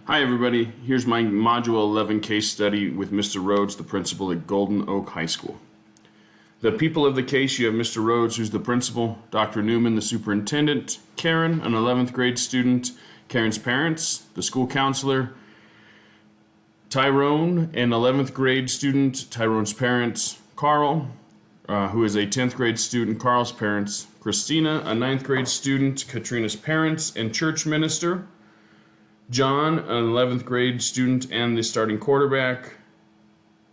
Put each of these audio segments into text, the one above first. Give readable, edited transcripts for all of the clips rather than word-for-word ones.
Hi everybody, here's my Module 11 case study with Mr. Rhodes, the principal at Golden Oak High School. The people of the case, you have Mr. Rhodes, who's the principal, Dr. Newman, the superintendent, Karen, an 11th grade student, Karen's parents, the school counselor, Tyrone, an 11th grade student, Tyrone's parents, Carl, who is a 10th grade student, Carl's parents, Christina, a 9th grade student, Katrina's parents, and church minister, John, an 11th grade student and the starting quarterback,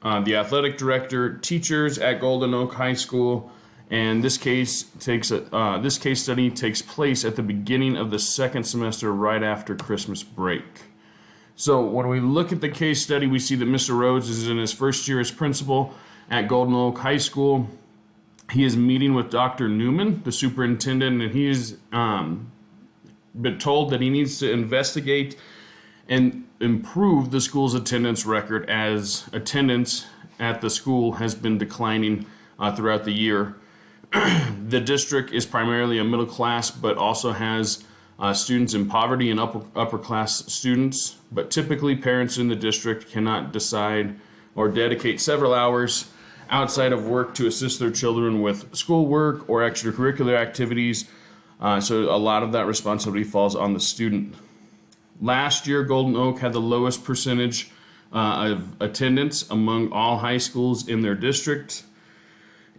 the athletic director, teachers at Golden Oak High School, and this case study takes place at the beginning of the second semester right after Christmas break. So when we look at the case study, we see that Mr. Rhodes is in his first year as principal at Golden Oak High School. He is meeting with Dr. Newman, the superintendent, and he is been told that he needs to investigate and improve the school's attendance record, as attendance at the school has been declining throughout the year. The district is primarily a middle class, but also has students in poverty and upper class students. But typically parents in the district cannot decide or dedicate several hours outside of work to assist their children with schoolwork or extracurricular activities. So a lot of that responsibility falls on the student. Last year, Golden Oak had the lowest percentage of attendance among all high schools in their district.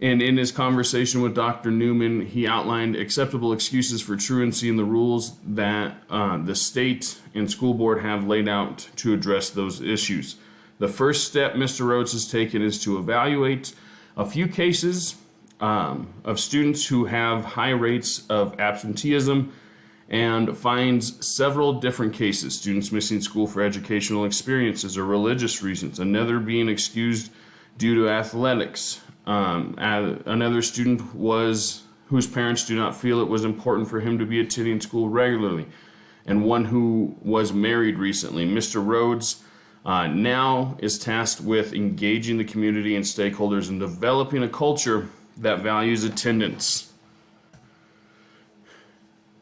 And in his conversation with Dr. Newman, he outlined acceptable excuses for truancy in the rules that the state and school board have laid out to address those issues. The first step Mr. Rhodes has taken is to evaluate a few cases of students who have high rates of absenteeism, and finds several different cases: students missing school for educational experiences or religious reasons, another being excused due to athletics, another student whose parents do not feel it was important for him to be attending school regularly, and one who was married recently. Mr. Rhodes now is tasked with engaging the community and stakeholders and developing a culture that values attendance.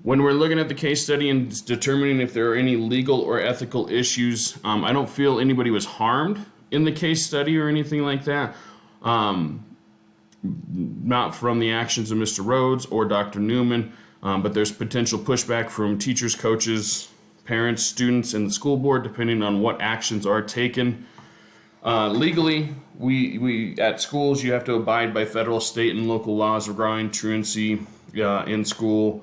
When we're looking at the case study and determining if there are any legal or ethical issues, I don't feel anybody was harmed in the case study or anything like that. Not from the actions of Mr. Rhodes or Dr. Newman, but there's potential pushback from teachers, coaches, parents, students, and the school board, depending on what actions are taken. Legally, we at schools, you have to abide by federal, state, and local laws regarding truancy in school.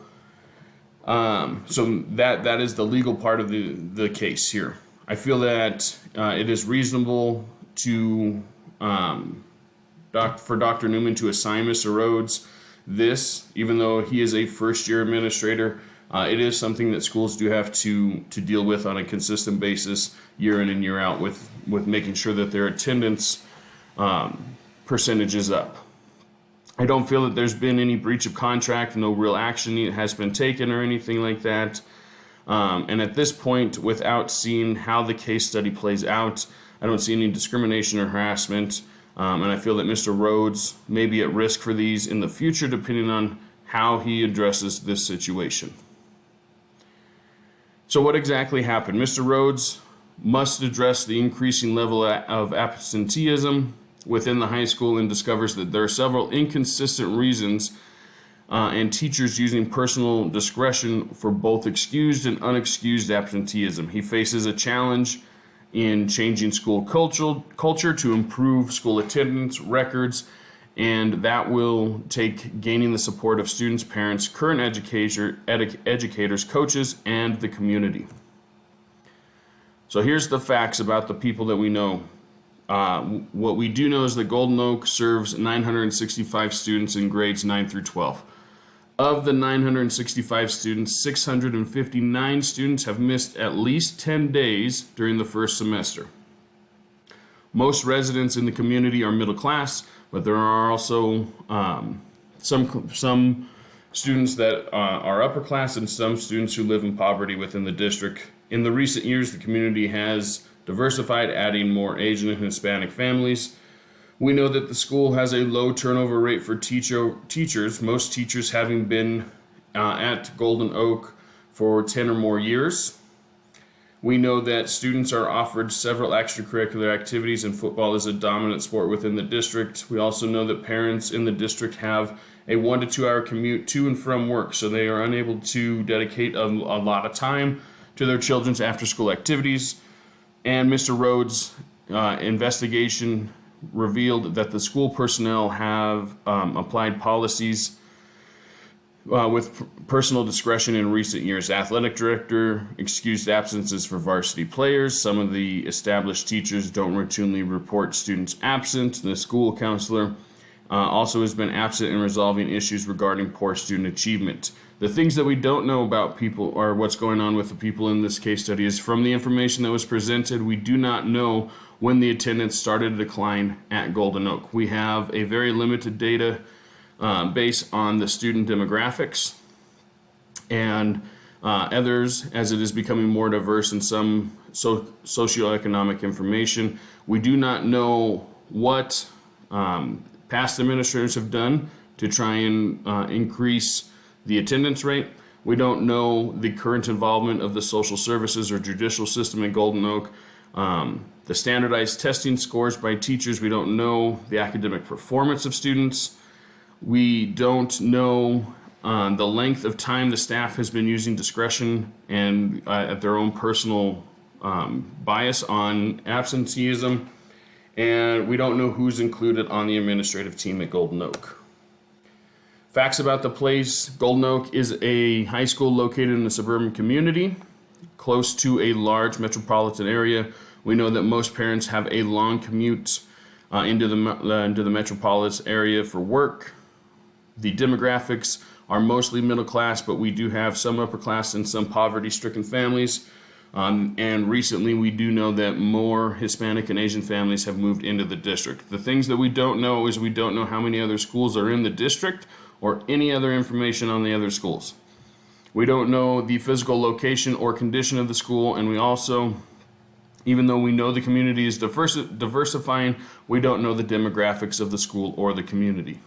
So that is the legal part of the case here. I feel that it is reasonable to for Dr. Newman to assign Mr. Rhodes this, even though he is a first-year administrator. It is something that schools do have to deal with on a consistent basis, year in and year out, with making sure that their attendance percentage is up. I don't feel that there's been any breach of contract, no real action has been taken or anything like that. And at this point, without seeing how the case study plays out, I don't see any discrimination or harassment. And I feel that Mr. Rhodes may be at risk for these in the future, depending on how he addresses this situation. So what exactly happened? Mr. Rhodes must address the increasing level of absenteeism within the high school and discovers that there are several inconsistent reasons and teachers using personal discretion for both excused and unexcused absenteeism. He faces a challenge in changing school culture to improve school attendance records, and that will take gaining the support of students, parents, current educators, coaches, and the community. So here's the facts about the people that we know. What we do know is that Golden Oak serves 965 students in grades 9 through 12. Of the 965 students, 659 students have missed at least 10 days during the first semester. Most residents in the community are middle class, but there are also some students that are upper class and some students who live in poverty within the district. In the recent years, the community has diversified, adding more Asian and Hispanic families. We know that the school has a low turnover rate for teachers, most teachers having been at Golden Oak for 10 or more years. We know that students are offered several extracurricular activities, and football is a dominant sport within the district. We also know that parents in the district have a 1 to 2 hour commute to and from work, so they are unable to dedicate a lot of time to their children's after-school activities. And Mr. Rhodes' investigation revealed that the school personnel have applied policies with personal discretion in recent years. Athletic director excused absences for varsity players. Some of the established teachers don't routinely report students absent. The school counselor also has been absent in resolving issues regarding poor student achievement. The things that we don't know about people, or what's going on with the people in this case study, is from the information that was presented, we do not know when the attendance started to decline at Golden Oak. We have a very limited data based on the student demographics and others, as it is becoming more diverse in some socioeconomic information. We do not know what past administrators have done to try and increase the attendance rate. We don't know the current involvement of the social services or judicial system in Golden Oak. The standardized testing scores by teachers. We don't know the academic performance of students. We don't know the length of time the staff has been using discretion and at their own personal bias on absenteeism. And we don't know who's included on the administrative team at Golden Oak. Facts about the place. Golden Oak is a high school located in a suburban community close to a large metropolitan area. We know that most parents have a long commute into the metropolitan area for work. The demographics are mostly middle class, but we do have some upper class and some poverty-stricken families. And recently we do know that more Hispanic and Asian families have moved into the district. The things that we don't know is we don't know how many other schools are in the district or any other information on the other schools. We don't know the physical location or condition of the school, and we also, even though we know the community is diversifying, we don't know the demographics of the school or the community.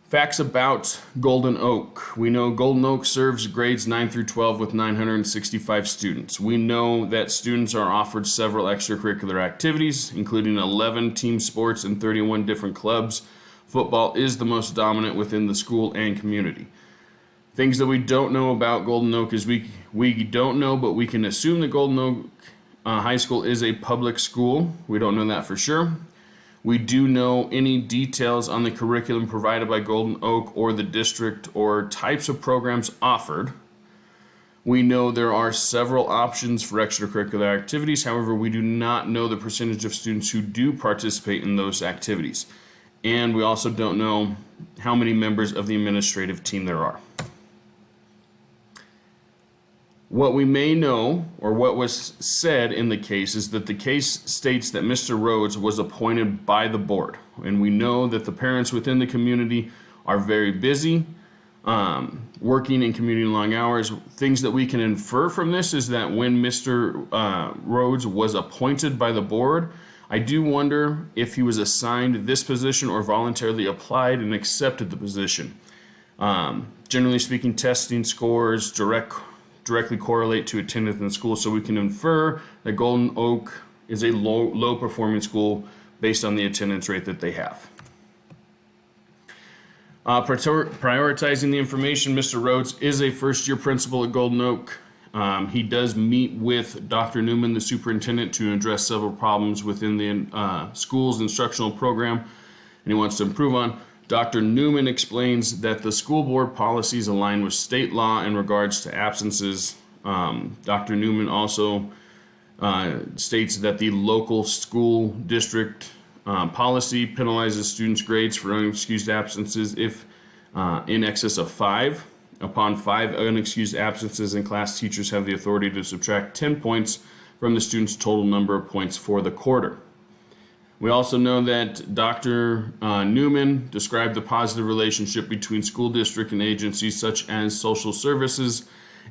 Facts about Golden Oak. We know Golden Oak serves grades 9 through 12 with 965 students. We know that students are offered several extracurricular activities, including 11 team sports and 31 different clubs. Football is the most dominant within the school and community. Things that we don't know about Golden Oak is we don't know, but we can assume that Golden Oak High School is a public school. We don't know that for sure. We do know any details on the curriculum provided by Golden Oak or the district or types of programs offered. We know there are several options for extracurricular activities. However, we do not know the percentage of students who do participate in those activities. And we also don't know how many members of the administrative team there are. What we may know, or what was said in the case, is that the case states that Mr. Rhodes was appointed by the board. And we know that the parents within the community are very busy, working in community long hours. Things that we can infer from this is that when Mr. Rhodes was appointed by the board, I do wonder if he was assigned this position or voluntarily applied and accepted the position. Generally speaking, testing scores directly correlate to attendance in school, so we can infer that Golden Oak is a low performing school based on the attendance rate that they have. Prioritizing the information, Mr. Rhodes is a first-year principal at Golden Oak. He does meet with Dr. Newman, the superintendent, to address several problems within the school's instructional program, and he wants to improve on. Dr. Newman explains that the school board policies align with state law in regards to absences. Dr. Newman also states that the local school district policy penalizes students' grades for unexcused absences if in excess of 5. Upon 5 unexcused absences in class, teachers have the authority to subtract 10 points from the student's total number of points for the quarter. We also know that Dr. Newman described the positive relationship between school district and agencies such as social services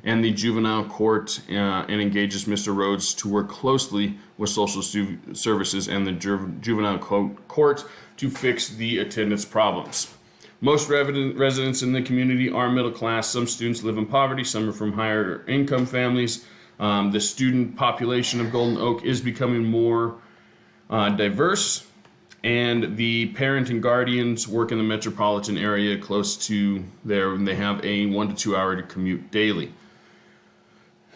and the juvenile court, and engages Mr. Rhodes to work closely with social services and the juvenile court to fix the attendance problems. Most residents in the community are middle class. Some students live in poverty, some are from higher income families. The student population of Golden Oak is becoming more diverse, and the parent and guardians work in the metropolitan area close to there, and they have a 1 to 2 hour commute daily.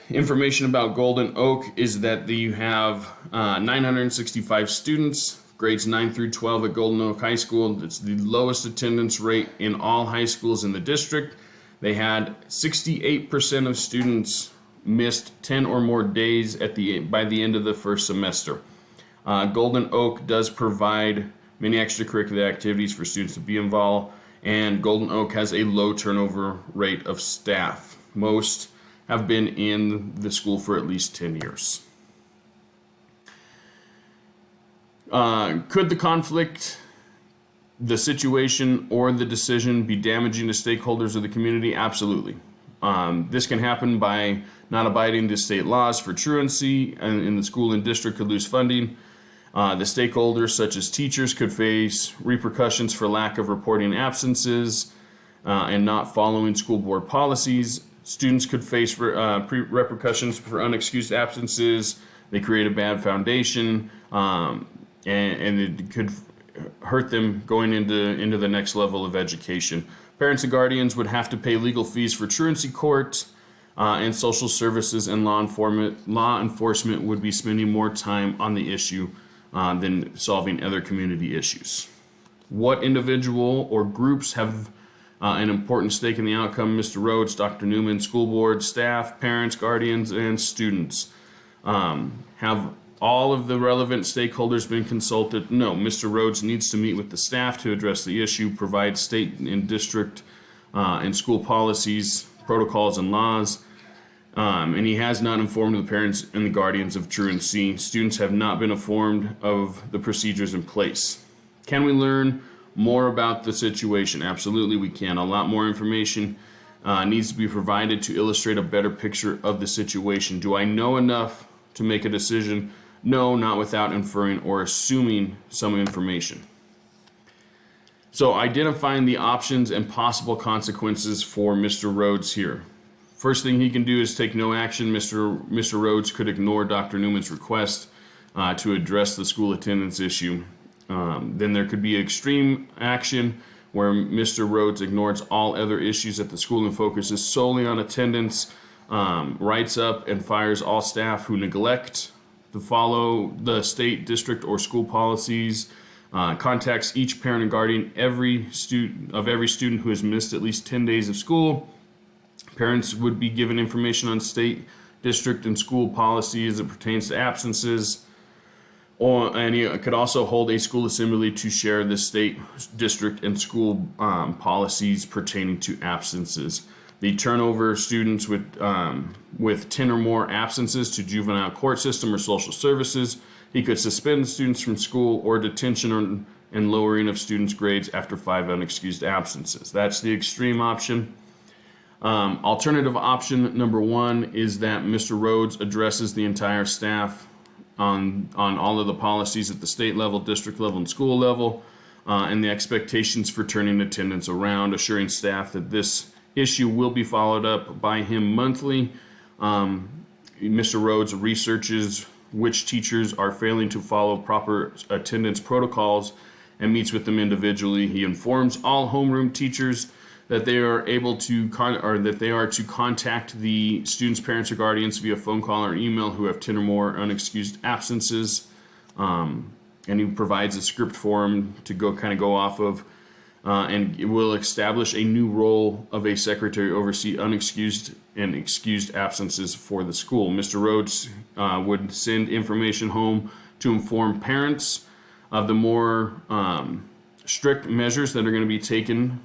Information about Golden Oak is that you have 965 students, grades 9 through 12 at Golden Oak High School. It's the lowest attendance rate in all high schools in the district. They had 68% of students missed 10 or more days by the end of the first semester. Golden Oak does provide many extracurricular activities for students to be involved, and Golden Oak has a low turnover rate of staff. Most have been in the school for at least 10 years. Could the conflict, the situation, or the decision be damaging to stakeholders of the community? Absolutely. This can happen by not abiding to state laws for truancy, and the school and district could lose funding. The stakeholders, such as teachers, could face repercussions for lack of reporting absences and not following school board policies. Students could face repercussions for unexcused absences. They create a bad foundation, and it could hurt them going into the next level of education. Parents and guardians would have to pay legal fees for truancy court, and social services and law enforcement would be spending more time on the issue than solving other community issues. What individual or groups have an important stake in the outcome? Mr. Rhodes, Dr. Newman, school board, staff, parents, guardians, and students. Have all of the relevant stakeholders been consulted? No. Mr. Rhodes needs to meet with the staff to address the issue, provide state and district and school policies, protocols, and laws. And he has not informed the parents and the guardians of truancy. Students have not been informed of the procedures in place. Can we learn more about the situation? Absolutely we can. A lot more information needs to be provided to illustrate a better picture of the situation. Do I know enough to make a decision? No, not without inferring or assuming some information. So identifying the options and possible consequences for Mr. Rhodes here. First thing he can do is take no action. Mr. Rhodes could ignore Dr. Newman's request to address the school attendance issue. Then there could be extreme action where Mr. Rhodes ignores all other issues at the school and focuses solely on attendance, writes up and fires all staff who neglect to follow the state, district, or school policies, contacts each parent and guardian every student who has missed at least 10 days of school. Parents would be given information on state, district, and school policy as it pertains to absences. And he could also hold a school assembly to share the state, district, and school policies pertaining to absences. The turnover students with 10 or more absences to juvenile court system or social services. He could suspend students from school or detention and lowering of students' grades after 5 unexcused absences. That's the extreme option. Alternative option number 1 is that Mr. Rhodes addresses the entire staff on all of the policies at the state level, district level, and school level, and the expectations for turning attendance around, assuring staff that this issue will be followed up by him monthly. Mr. Rhodes researches which teachers are failing to follow proper attendance protocols and meets with them individually. He informs all homeroom teachers that they are able to to contact the students' parents or guardians via phone call or email who have 10 or more unexcused absences, and he provides a script for them to go off of, and it will establish a new role of a secretary to oversee unexcused and excused absences for the school. Mr. Rhodes would send information home to inform parents of the more strict measures that are going to be taken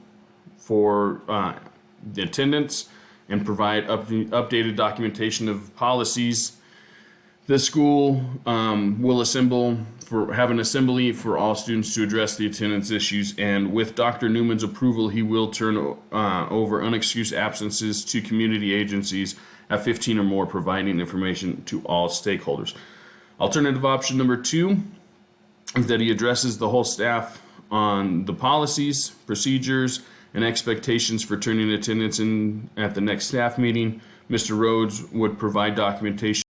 for the attendance, and provide updated documentation of policies. The school will have an assembly for all students to address the attendance issues, and with Dr. Newman's approval, he will turn over unexcused absences to community agencies at 15 or more, providing information to all stakeholders. Alternative option number 2 is that he addresses the whole staff on the policies, procedures, and expectations for turning attendance in at the next staff meeting. Mr. Rhodes would provide documentation